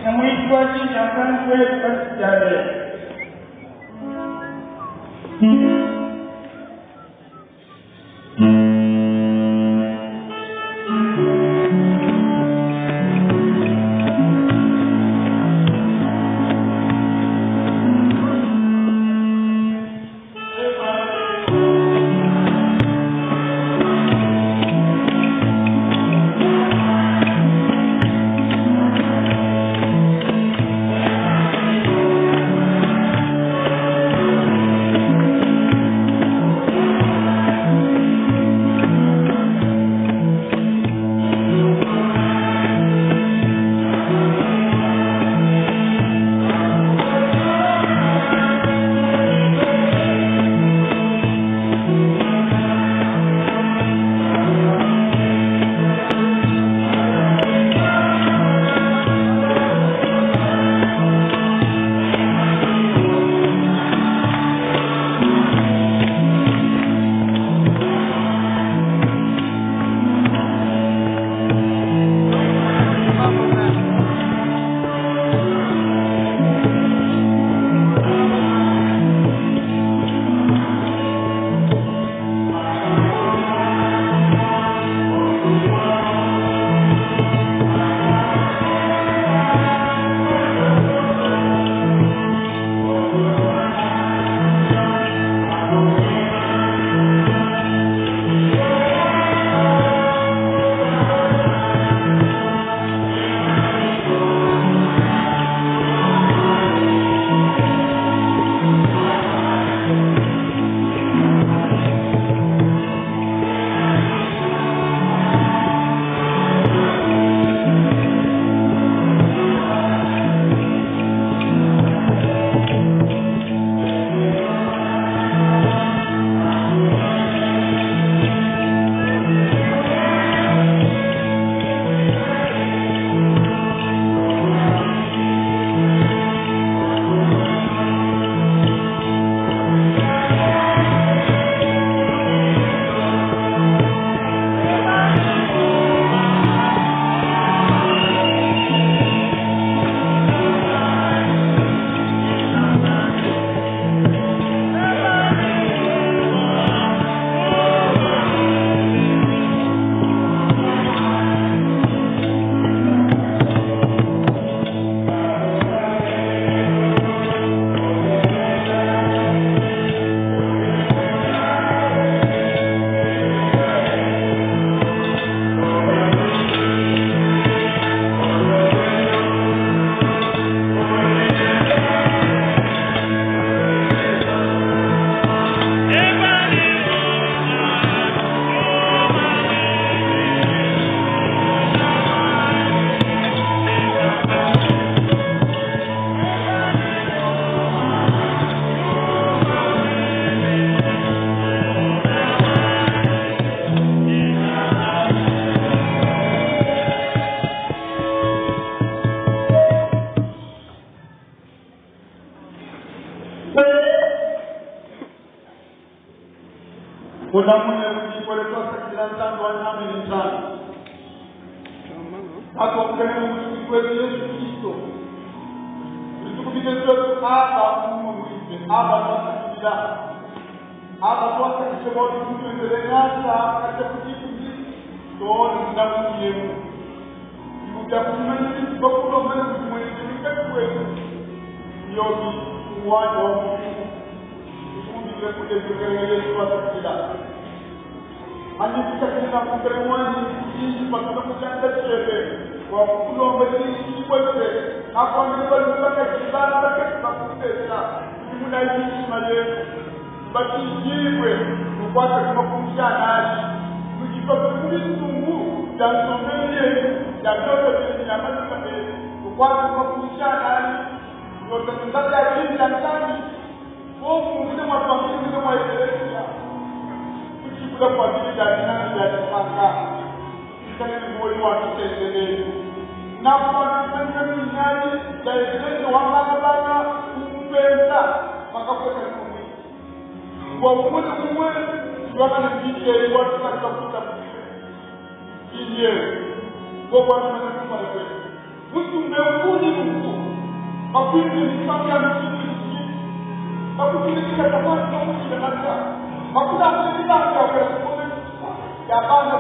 na mwitwaji nyakanzwe basijale Unamunya kujipole toka kila mtango wa nami ni mtano. Hapo mkani Mungu kwetu Yesu Kristo. Tukupite sote hapa Mungu mwite. Hapa tunakila. Hapa kwa kichwa Mungu ndelengasa katika kujibu. Tuone ndamu yenu. Mungu akumani kwa kuomba mwende kwetu. Yobi uwanja wa Mungu. Mungu kule Yesu atakila. Anjika kila mtemwani hii patuna kujanda chebe kwa kulomba hii kwetu hapo ndipo mpaka kibanda katika kutesa muna hii maye baki jiwe kupata kama kumshana kujipata kulisungu tanzomele ya dodo ya mazambe kupata kama kumshana yote ndani ya hii ndani kwa kumbe mapambano kama ile kwa ajili ya nani ya kupanga kitani mwili wa kitendele na kwa nani nani daima wangabana kumpenda makapoka kumwi kwa mwili kumwe tuana nje watu katika kutafuta nje kwa kwa nani kwa mtu Makundi ni kama msikiti. Makundi ni kama makundi ya kanisa. Makundi ni kama ya bana